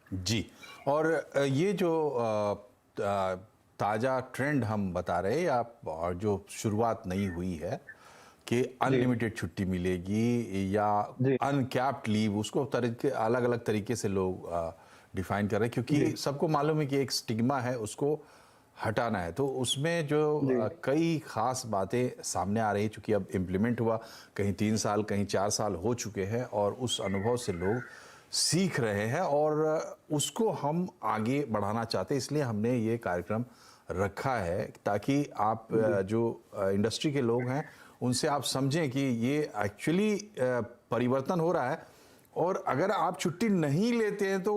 जी। और ये जो ताज़ा ट्रेंड हम बता रहे हैं, आप और जो शुरुआत नई हुई है कि जी, अनलिमिटेड छुट्टी मिलेगी या जी, अनकैप्ड लीव, उसको तरीके अलग अलग तरीके से लोग डिफाइन कर रहे हैं, जी, क्योंकि सबको मालूम है कि एक स्टिग्मा है, उसको हटाना है। तो उसमें जो जी, कई खास बातें सामने आ रही हैं, चूंकि अब इम्प्लीमेंट हुआ, कहीं 3 साल कहीं 4 साल हो चुके हैं, और उस अनुभव से लोग सीख रहे हैं और उसको हम आगे बढ़ाना चाहते हैं। इसलिए हमने ये कार्यक्रम रखा है ताकि आप जी, जो इंडस्ट्री के लोग हैं उनसे आप समझें कि ये एक्चुअली परिवर्तन हो रहा है। और अगर आप छुट्टी नहीं लेते हैं तो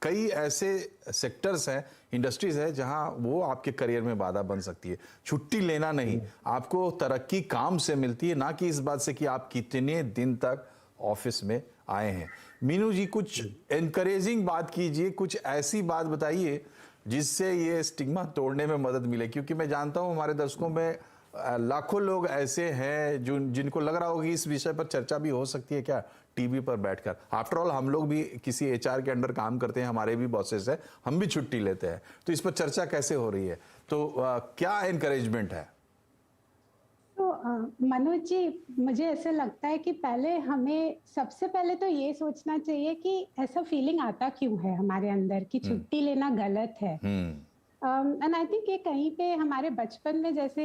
कई ऐसे सेक्टर्स हैं, इंडस्ट्रीज है, जहां वो आपके करियर में बाधा बन सकती है। छुट्टी लेना नहीं, जी, आपको तरक्की काम से मिलती है, ना कि इस बात से कि आप कितने दिन तक ऑफिस में आए हैं। मीनू जी, कुछ जी। एनकरेजिंग बात कीजिए, कुछ ऐसी बात बताइए जिससे ये स्टिग्मा तोड़ने में मदद मिले, क्योंकि मैं जानता हूं हमारे दर्शकों में लाखों लोग ऐसे हैं जो जिनको लग रहा होगा कि इस विषय पर चर्चा भी हो सकती है क्या टीवी पर बैठकर। आफ्टर ऑल हम लोग भी किसी एचआर के अंडर काम करते हैं, हमारे भी बॉसेस हैं, हम भी छुट्टी लेते हैं, तो इस पर चर्चा कैसे हो रही है? तो क्या एनकरेजमेंट है? तो मनोज जी, मुझे ऐसा लगता है कि पहले हमें सबसे पहले तो ये सोचना चाहिए कि ऐसा फीलिंग आता क्यों है हमारे अंदर कि हम्म। छुट्टी लेना गलत है। हम्म। एंड आई थिंक ये कहीं पे हमारे बचपन में जैसे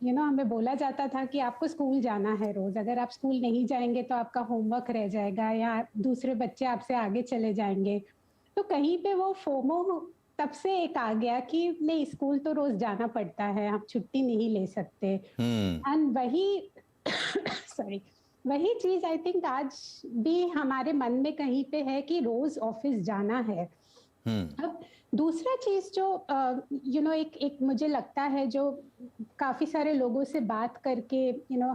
हमें बोला जाता था कि आपको स्कूल जाना है रोज, अगर आप स्कूल नहीं जाएंगे तो आपका होमवर्क रह जाएगा या दूसरे बच्चे आपसे आगे चले जाएंगे। तो कहीं पे वो फोमो तब से एक आ गया कि नहीं, स्कूल तो रोज जाना पड़ता है, आप छुट्टी नहीं ले सकते। हम्म। एंड वही सॉरी, वही चीज आई थिंक आज भी हमारे मन में कहीं पे है कि रोज ऑफिस जाना है। हम्म। अब दूसरा चीज जो एक एक मुझे लगता है, जो काफी सारे लोगों से बात करके,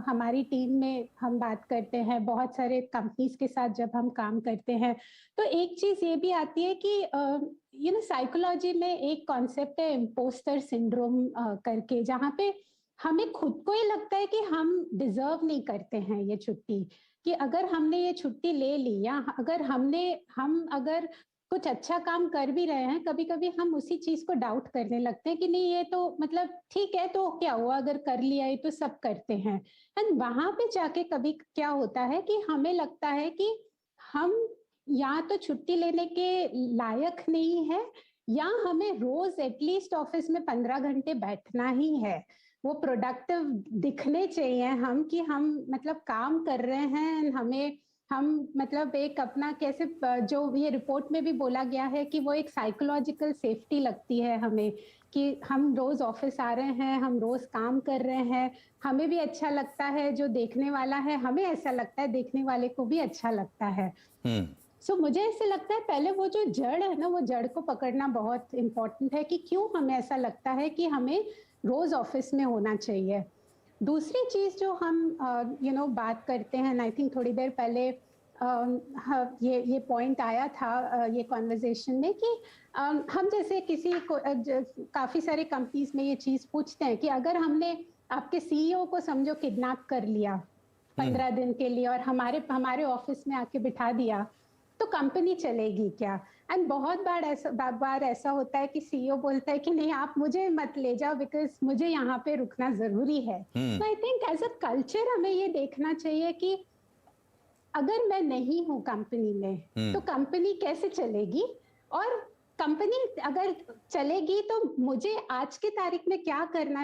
हमारी टीम में हम बात करते हैं, बहुत सारे कंपनीज के साथ जब हम काम करते हैं, तो एक चीज ये भी आती है कि साइकोलॉजी में एक कॉन्सेप्ट है इम्पोस्टर सिंड्रोम करके, जहाँ पे हमें खुद को ही लगता है कि हम डिजर्व नहीं करते हैं ये छुट्टी, कि अगर हमने ये छुट्टी ले ली या हम अगर कुछ अच्छा काम कर भी रहे हैं, कभी कभी हम उसी चीज को डाउट करने लगते हैं कि नहीं, ये तो मतलब ठीक है, तो क्या हुआ, अगर कर लिया, ये तो सब करते हैं। एंड वहां पे जाके कभी क्या होता है कि हमें लगता है कि हम या तो छुट्टी लेने के लायक नहीं है, या हमें रोज एटलीस्ट ऑफिस में 15 घंटे बैठना ही है। वो प्रोडक्टिव दिखने चाहिए हम, कि हम मतलब काम कर रहे हैं, and हम मतलब एक अपना कैसे, जो ये रिपोर्ट में भी बोला गया है कि वो एक साइकोलॉजिकल सेफ्टी लगती है हमें, कि हम रोज ऑफिस आ रहे हैं, हम रोज काम कर रहे हैं, हमें भी अच्छा लगता है, जो देखने वाला है हमें ऐसा लगता है, देखने वाले को भी अच्छा लगता है। हम्म। सो मुझे ऐसे लगता है पहले वो जो जड़ है ना, वो जड़ को पकड़ना बहुत इंपॉर्टेंट है कि क्यों हमें ऐसा लगता है कि हमें रोज ऑफिस में होना चाहिए। दूसरी चीज जो हम बात करते हैं, आई थिंक थोड़ी देर पहले हाँ, ये पॉइंट आया था ये कॉन्वर्जेशन में कि हम जैसे किसी को काफी सारे कंपनीज में ये चीज पूछते हैं कि अगर हमने आपके सीईओ को समझो किडनैप कर लिया हम्म। 15 दिन के लिए और हमारे हमारे ऑफिस में आके बिठा दिया, तो कंपनी चलेगी क्या? एंड बहुत बार ऐसा होता है कि सीईओ बोलता है कि नहीं, आप मुझे मत ले जाओ, बिकॉज मुझे यहाँ पे रुकना जरूरी है। हम्म। तो I think as a culture हमें ये देखना चाहिए कि अगर मैं नहीं हूँ कंपनी में, तो हम्म। कंपनी कैसे चलेगी? और कंपनी अगर चलेगी तो मुझे आज की तारीख में क्या करना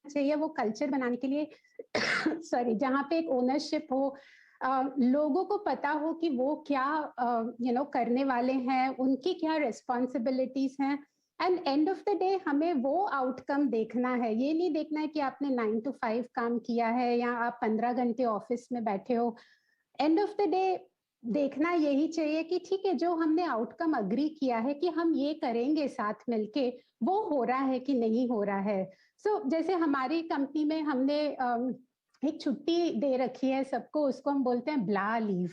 चाहिए वो कल्चर बनाने के लिए सॉरी, जहाँ पे एक ओनरशिप हो, लोगों को पता हो कि वो क्या करने वाले हैं, उनकी क्या रिस्पॉन्सिबिलिटीज हैं। And end of the day हमें वो आउटकम देखना है, ये नहीं देखना है कि आपने 9 to 5 काम किया है या आप 15 घंटे ऑफिस में बैठे हो। एंड ऑफ द डे देखना यही चाहिए कि ठीक है, जो हमने आउटकम अग्री किया है कि हम ये करेंगे साथ मिलके, वो हो रहा है कि नहीं हो रहा है। जैसे हमारी कंपनी में हमने एक छुट्टी दे रखी है सबको, उसको हम बोलते हैं ब्ला लीव।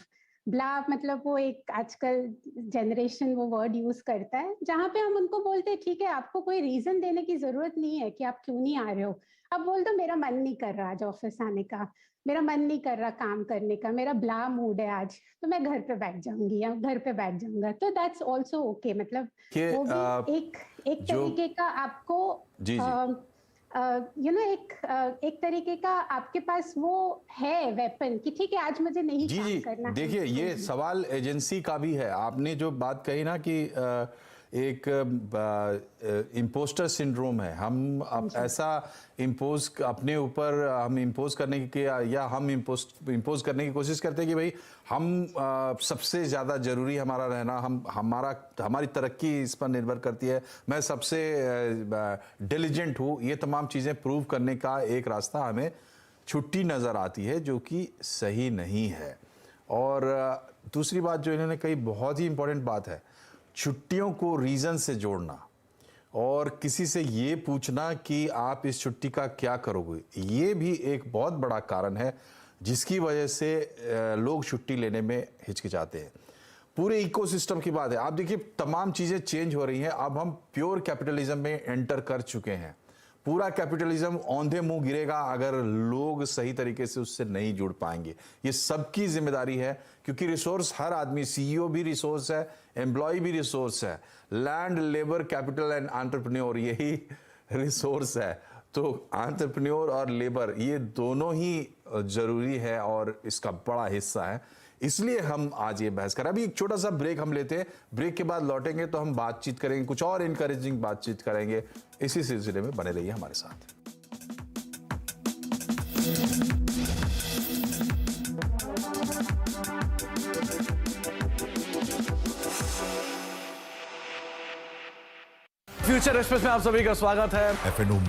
ब्ला मतलब वो एक आजकल जनरेशन वो वर्ड यूज करता है, जहाँ पे हम उनको बोलते हैं ठीक है, आपको कोई रीजन देने की जरूरत नहीं है कि आप क्यों नहीं आ रहे हो। अब बोल दो मेरा मन नहीं कर रहा आज ऑफिस आने का, मेरा मन नहीं कर रहा काम करने का, मेरा ब्ला मूड है आज, तो मैं घर पे बैठ जाऊंगी या घर पे बैठ जाऊंगा, तो दैट्स ऑल्सो ओके। मतलब कि वो भी एक जो तरीके का आपको जी जी एक तरीके का आपके पास वो है वेपन कि ठीक है आज मुझे नहीं जी काम जी करना है। देखिए, ये सवाल एजेंसी का भी है। आपने जो बात कही ना कि एक इम्पोस्टर सिंड्रोम है, हम ऐसा इम्पोज अपने ऊपर हम इम्पोज करने की या हम इम्पोज करने की कोशिश करते हैं कि भाई हम सबसे ज़्यादा ज़रूरी हमारा रहना, हमारी तरक्की इस पर निर्भर करती है, मैं सबसे डिलीजेंट हूँ। ये तमाम चीज़ें प्रूव करने का एक रास्ता हमें छुट्टी नज़र आती है, जो कि सही नहीं है। और दूसरी बात जो इन्होंने कही, बहुत ही इंपॉर्टेंट बात है, छुट्टियों को रीज़न से जोड़ना और किसी से ये पूछना कि आप इस छुट्टी का क्या करोगे, ये भी एक बहुत बड़ा कारण है जिसकी वजह से लोग छुट्टी लेने में हिचकिचाते हैं। पूरे इकोसिस्टम की बात है। आप देखिए, तमाम चीज़ें चेंज हो रही हैं। अब हम प्योर कैपिटलिज्म में एंटर कर चुके हैं। पूरा कैपिटलिज्म औंधे मुंह गिरेगा अगर लोग सही तरीके से उससे नहीं जुड़ पाएंगे। ये सबकी जिम्मेदारी है, क्योंकि रिसोर्स हर आदमी, सीईओ भी रिसोर्स है, एम्प्लॉय भी रिसोर्स है, land, labour, capital and entrepreneur यही रिसोर्स है। तो एंटरप्रेन्योर और लेबर ये दोनों ही जरूरी है और इसका बड़ा हिस्सा है। इसलिए हम आज ये बहस कर रहे हैं। अभी एक छोटा सा ब्रेक हम लेते हैं। ब्रेक के बाद लौटेंगे तो हम बातचीत करेंगे, कुछ और इनकरेजिंग बातचीत करेंगे। इसी सिलसिले में बने रहिए हमारे साथ। फ्यूचर एक्सप्रेस में आप सभी का स्वागत है। FNO